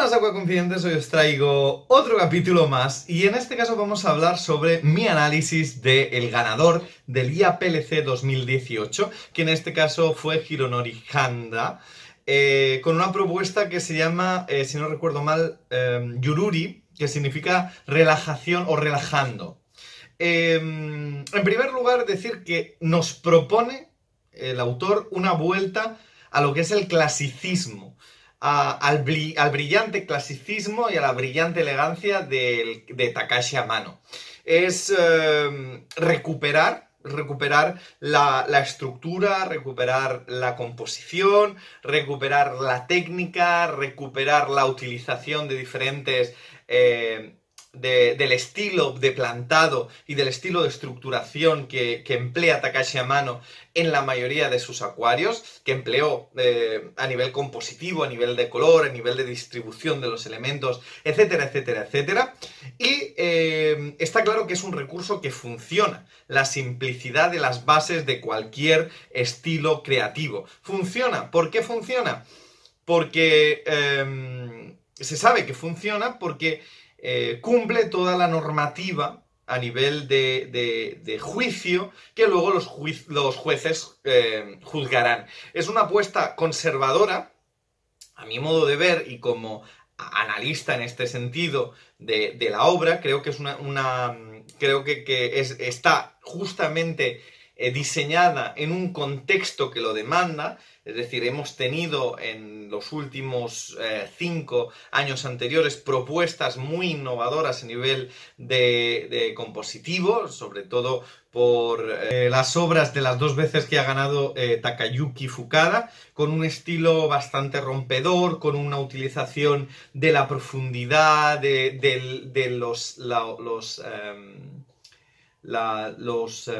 Buenas acuaconfidentes, hoy os traigo otro capítulo más y en este caso vamos a hablar sobre mi análisis del ganador del IAPLC 2018, que en este caso fue Hironori Handa, con una propuesta que se llama, si no recuerdo mal, Yururi, que significa relajación o relajando. En primer lugar, decir que nos propone el autor una vuelta a lo que es el clasicismo, al brillante clasicismo y a la brillante elegancia de Takashi Amano. Es recuperar la estructura, recuperar la composición, recuperar la técnica, recuperar la utilización de diferentes del estilo de plantado y del estilo de estructuración que emplea Takashi Amano en la mayoría de sus acuarios, que empleó a nivel compositivo, a nivel de color, a nivel de distribución de los elementos, etcétera, etcétera, etcétera. Y está claro que es un recurso que funciona, la simplicidad de las bases de cualquier estilo creativo. ¿Funciona? ¿Por qué funciona? Porque se sabe que funciona porque cumple toda la normativa a nivel de juicio que luego los jueces juzgarán. Es una apuesta conservadora, a mi modo de ver, y como analista en este sentido de la obra, creo que es creo que está justamente diseñada en un contexto que lo demanda. Es decir, hemos tenido en los últimos 5 años anteriores propuestas muy innovadoras a nivel de compositivo, sobre todo por las obras de las 2 veces que ha ganado Takayuki Fukada, con un estilo bastante rompedor, con una utilización de la profundidad, de los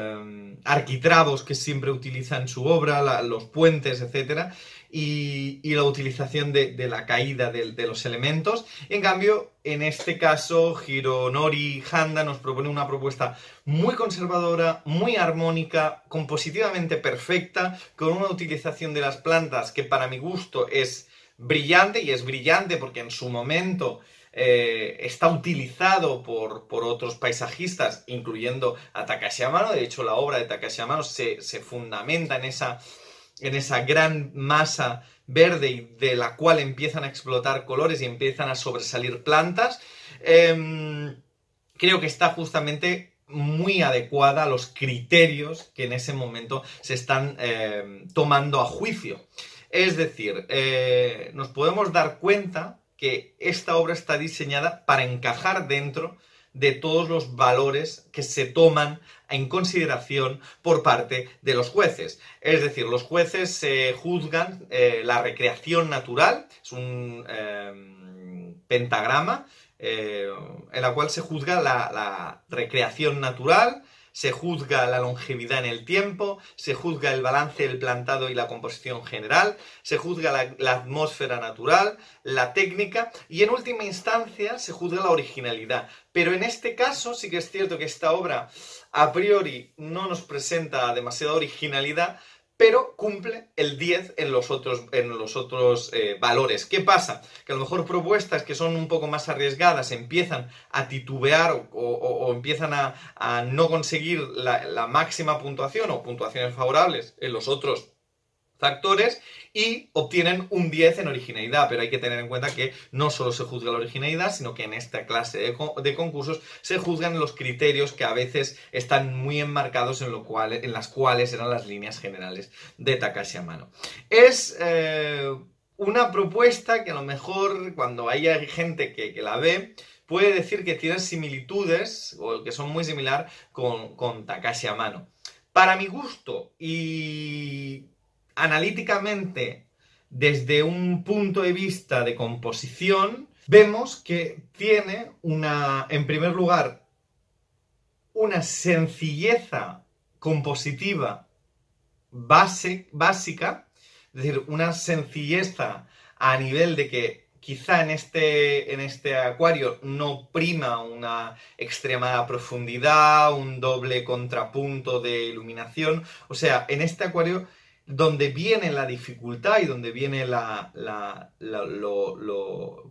arquitrabos que siempre utiliza en su obra, los puentes, etc. Y la utilización de la caída de los elementos. En cambio, en este caso, Hironori Handa nos propone una propuesta muy conservadora, muy armónica, compositivamente perfecta, con una utilización de las plantas que para mi gusto es brillante, y es brillante porque en su momento está utilizado por otros paisajistas, incluyendo a Takashi Amano. De hecho, la obra de Takashi Amano se fundamenta en esa gran masa verde y de la cual empiezan a explotar colores y empiezan a sobresalir plantas. Creo que está justamente muy adecuada a los criterios que en ese momento se están tomando a juicio. Es decir, nos podemos dar cuenta que esta obra está diseñada para encajar dentro de todos los valores que se toman en consideración por parte de los jueces. Es decir, los jueces juzgan la recreación natural, es un pentagrama en la cual se juzga la recreación natural, se juzga la longevidad en el tiempo, se juzga el balance del plantado y la composición general, se juzga la atmósfera natural, la técnica y en última instancia se juzga la originalidad. Pero en este caso sí que es cierto que esta obra a priori no nos presenta demasiada originalidad, pero cumple el 10 en los otros valores. ¿Qué pasa? Que a lo mejor propuestas que son un poco más arriesgadas empiezan a titubear o empiezan a no conseguir la máxima puntuación o puntuaciones favorables en los otros factores y obtienen un 10 en originalidad, pero hay que tener en cuenta que no solo se juzga la originalidad, sino que en esta clase de concursos se juzgan los criterios que a veces están muy enmarcados en las cuales eran las líneas generales de Takashi Amano. Es una propuesta que a lo mejor cuando haya gente que la ve puede decir que tiene similitudes o que son muy similar con Takashi Amano. Para mi gusto y analíticamente, desde un punto de vista de composición, vemos que tiene en primer lugar, una sencilleza compositiva básica, es decir, una sencilleza a nivel de que quizá en este acuario no prima una extrema profundidad, un doble contrapunto de iluminación. O sea, en este acuario donde viene la dificultad y donde viene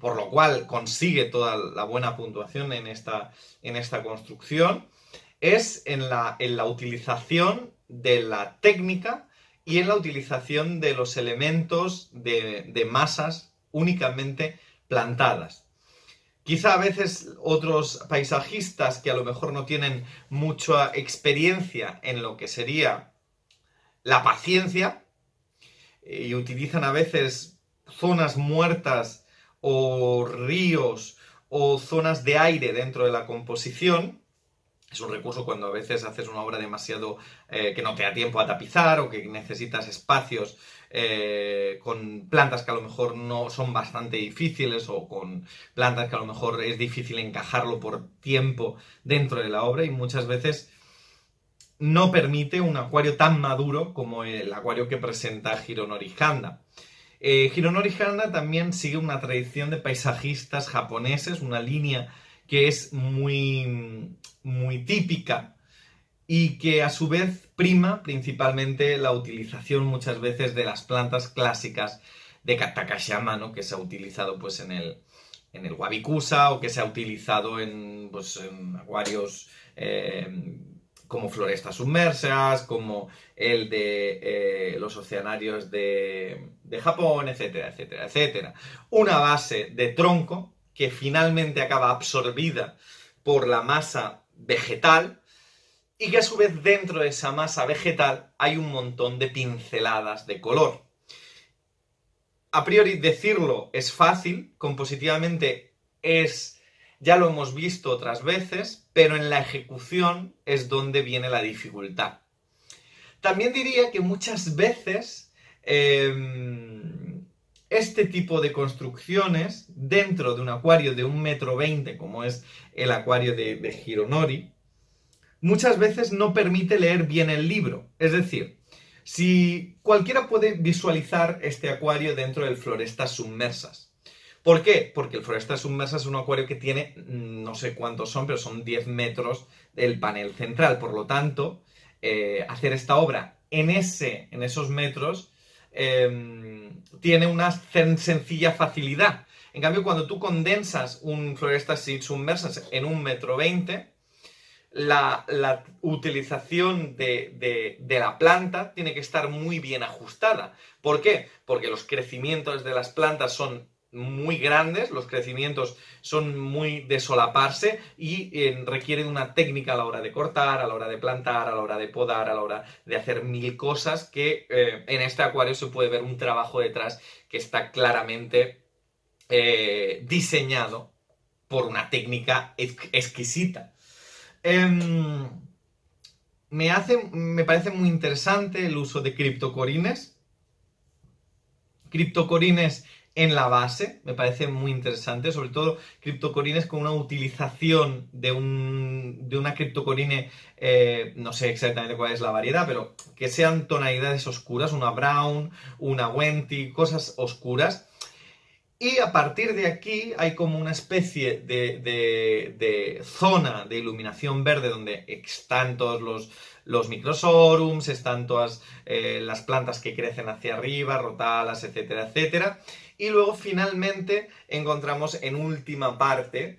por lo cual consigue toda la buena puntuación en esta construcción, es en la utilización de la técnica y en la utilización de los elementos de masas únicamente plantadas. Quizá a veces otros paisajistas que a lo mejor no tienen mucha experiencia en lo que sería la paciencia y utilizan a veces zonas muertas o ríos o zonas de aire dentro de la composición. Es un recurso cuando a veces haces una obra demasiado que no te da tiempo a tapizar o que necesitas espacios con plantas que a lo mejor no son bastante difíciles o con plantas que a lo mejor es difícil encajarlo por tiempo dentro de la obra, y muchas veces no permite un acuario tan maduro como el acuario que presenta Hironori Handa. Hironori Handa también sigue una tradición de paisajistas japoneses, una línea que es muy típica y que a su vez prima principalmente la utilización muchas veces de las plantas clásicas de Takayama, ¿no? Que se ha utilizado pues en el Wabikusa, o que se ha utilizado en acuarios como florestas submersas, como el de los oceanarios de Japón, etcétera, etcétera, etcétera. Una base de tronco que finalmente acaba absorbida por la masa vegetal, y que a su vez dentro de esa masa vegetal hay un montón de pinceladas de color. A priori decirlo es fácil, compositivamente ya lo hemos visto otras veces, pero en la ejecución es donde viene la dificultad. También diría que muchas veces este tipo de construcciones dentro de un acuario de 1,20 m, como es el acuario de Hironori, muchas veces no permite leer bien el libro. Es decir, si cualquiera puede visualizar este acuario dentro del Florestas Submersas. ¿Por qué? Porque el Florestas Submersas es un acuario que tiene, no sé cuántos son, pero son 10 metros del panel central. Por lo tanto, hacer esta obra en esos metros tiene una sencilla facilidad. En cambio, cuando tú condensas un Florestas Submersas en 1,20 m, la utilización de la planta tiene que estar muy bien ajustada. ¿Por qué? Porque los crecimientos de las plantas son muy grandes, los crecimientos son muy de solaparse y requieren una técnica a la hora de cortar, a la hora de plantar, a la hora de podar, a la hora de hacer mil cosas que en este acuario se puede ver un trabajo detrás que está claramente diseñado por una técnica exquisita. Me parece muy interesante el uso de criptocorines. Criptocorines en la base, me parece muy interesante, sobre todo criptocorines con una utilización de una criptocorine, no sé exactamente cuál es la variedad, pero que sean tonalidades oscuras, una brown, una wenti, cosas oscuras. Y a partir de aquí hay como una especie de zona de iluminación verde donde están todos los microsorums, están todas las plantas que crecen hacia arriba, rotalas, etcétera, etcétera. Y luego finalmente encontramos en última parte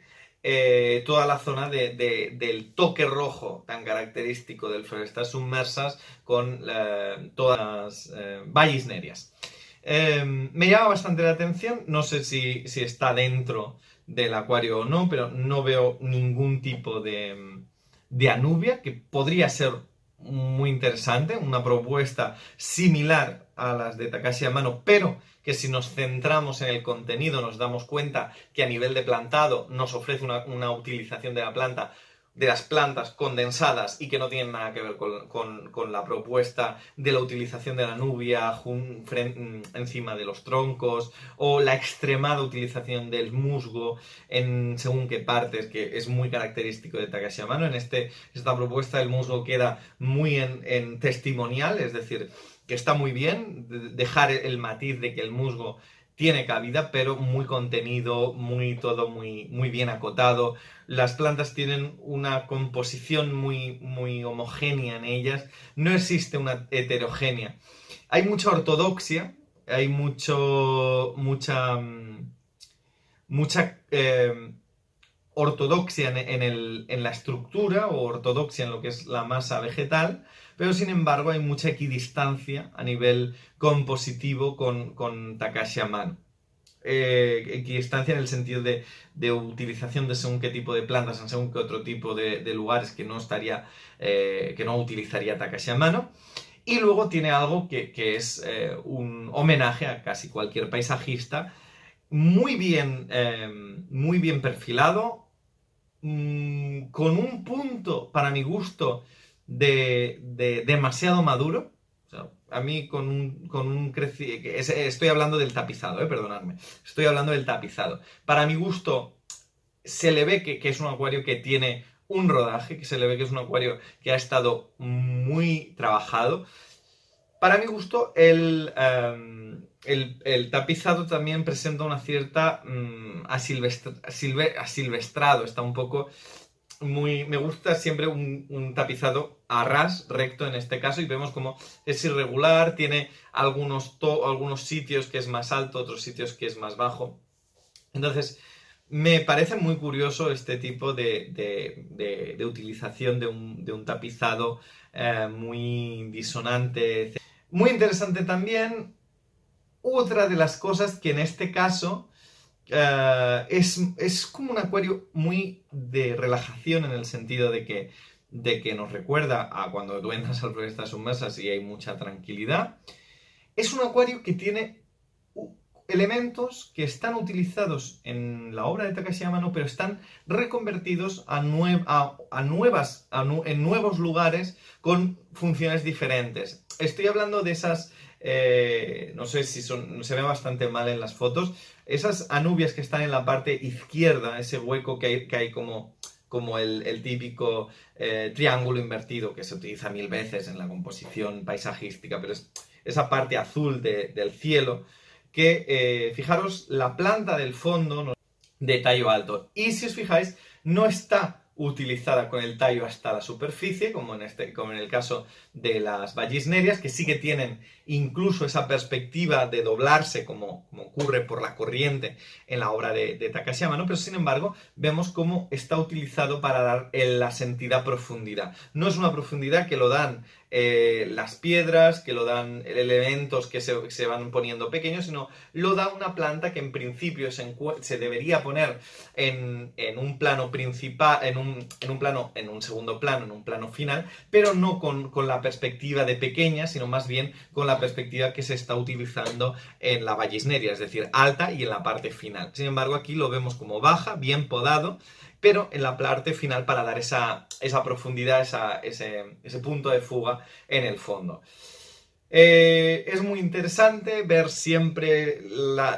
toda la zona del toque rojo tan característico del Florestas Submersas con todas las vallisnerias. Me llama bastante la atención, no sé si está dentro del acuario o no, pero no veo ningún tipo de anubia, que podría ser muy interesante, una propuesta similar a las de Takashi Amano, pero que si nos centramos en el contenido nos damos cuenta que a nivel de plantado nos ofrece una utilización de las plantas condensadas y que no tienen nada que ver con la propuesta de la utilización de la nubia encima de los troncos, o la extremada utilización del musgo en según qué partes, que es muy característico de Takashi Amano. En esta propuesta el musgo queda muy en testimonial, es decir, que está muy bien dejar el matiz de que el musgo tiene cabida, pero muy contenido, todo muy bien acotado. Las plantas tienen una composición muy homogénea en ellas, no existe una heterogénea. hay mucha ortodoxia, hay mucha ortodoxia en la estructura o ortodoxia en lo que es la masa vegetal, pero sin embargo hay mucha equidistancia a nivel compositivo con Takashi Amano. Equidistancia en el sentido de utilización de según qué tipo de plantas en según qué otro tipo de lugares que no utilizaría Takashi Amano. Y luego tiene algo que es un homenaje a casi cualquier paisajista, muy bien perfilado, con un punto, para mi gusto, de demasiado maduro. O sea, a mí estoy hablando del tapizado, perdonadme. Estoy hablando del tapizado. Para mi gusto, se le ve que es un acuario que tiene un rodaje, que se le ve que es un acuario que ha estado muy trabajado. Para mi gusto, el tapizado también presenta una cierta asilvestrado, está un poco muy... Me gusta siempre un tapizado a ras, recto en este caso, y vemos como es irregular, tiene algunos sitios que es más alto, otros sitios que es más bajo. Entonces, me parece muy curioso este tipo de utilización de un tapizado muy disonante. Muy interesante también, otra de las cosas que en este caso es como un acuario muy de relajación en el sentido de que nos recuerda a cuando tú entras al Florestas Submersas y hay mucha tranquilidad. Es un acuario que tiene elementos que están utilizados en la obra de Takashi Amano, pero están reconvertidos en nuevos lugares con funciones diferentes. Estoy hablando de esas, no sé si se ve bastante mal en las fotos, esas anubias que están en la parte izquierda, ese hueco que hay como el típico triángulo invertido que se utiliza 1000 veces en la composición paisajística, pero es esa parte azul del cielo, que fijaros, la planta del fondo de tallo alto, y si os fijáis no está utilizada con el tallo hasta la superficie, como en el caso de las vallisnerias, que sí que tienen incluso esa perspectiva de doblarse, como ocurre por la corriente en la obra de Takashi Amano, pero sin embargo vemos cómo está utilizado para dar la sentida profundidad. No es una profundidad que lo dan las piedras, que lo dan elementos que se van poniendo pequeños, sino lo da una planta que en principio se debería poner en un plano principal, en un segundo plano, en un plano final, pero no con la perspectiva de pequeña, sino más bien con la perspectiva que se está utilizando en la vallisneria, es decir, alta y en la parte final. Sin embargo, aquí lo vemos como baja, bien podado, pero en la parte final para dar esa profundidad, ese punto de fuga en el fondo. Es muy interesante ver siempre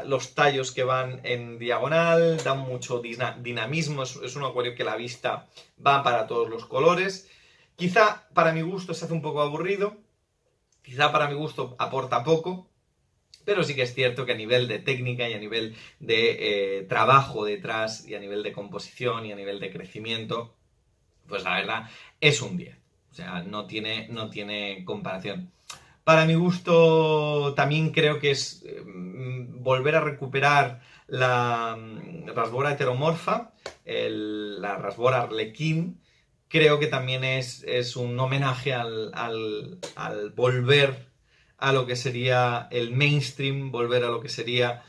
los tallos que van en diagonal, dan mucho dinamismo, es un acuario que la vista va para todos los colores. Quizá para mi gusto se hace un poco aburrido, quizá para mi gusto aporta poco, pero sí que es cierto que a nivel de técnica y a nivel de trabajo detrás y a nivel de composición y a nivel de crecimiento, pues la verdad es un 10. O sea, no tiene comparación. Para mi gusto también creo que es volver a recuperar la rasbora heteromorfa, la rasbora arlequín. Creo que también es un homenaje al volver a lo que sería el mainstream, volver a lo que sería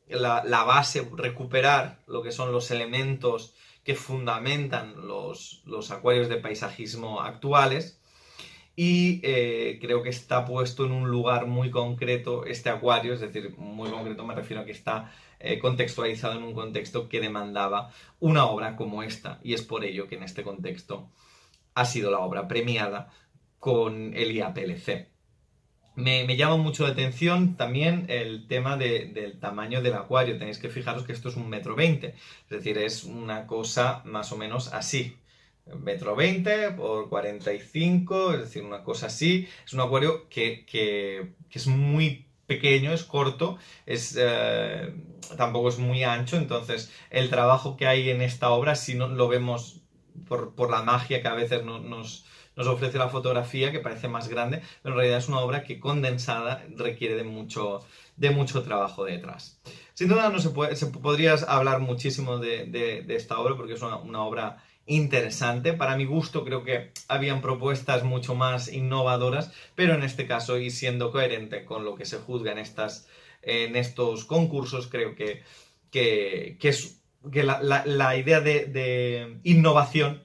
la base, recuperar lo que son los elementos que fundamentan los acuarios de paisajismo actuales. Y creo que está puesto en un lugar muy concreto este acuario, es decir, muy concreto me refiero a que está contextualizado en un contexto que demandaba una obra como esta, y es por ello que en este contexto ha sido la obra premiada con el IAPLC. Me llama mucho la atención también el tema del tamaño del acuario. Tenéis que fijaros que esto es 1,20 m, es decir, es una cosa más o menos así. 1,20 m por 45, es decir, una cosa así. Es un acuario que es muy pequeño, es corto, tampoco es muy ancho, entonces el trabajo que hay en esta obra, si no lo vemos por la magia que a veces nos ofrece la fotografía, que parece más grande, pero en realidad es una obra que condensada requiere de mucho trabajo detrás. Sin duda podrías hablar muchísimo de esta obra porque es una obra interesante. Para mi gusto creo que habían propuestas mucho más innovadoras, pero en este caso, y siendo coherente con lo que se juzga en estos concursos, creo que la idea de innovación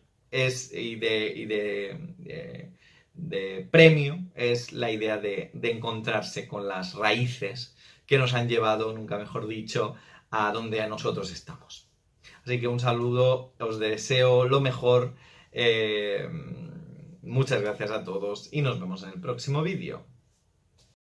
de premio es la idea de encontrarse con las raíces que nos han llevado, nunca mejor dicho, a donde nosotros estamos. Así que un saludo, os deseo lo mejor, muchas gracias a todos y nos vemos en el próximo vídeo.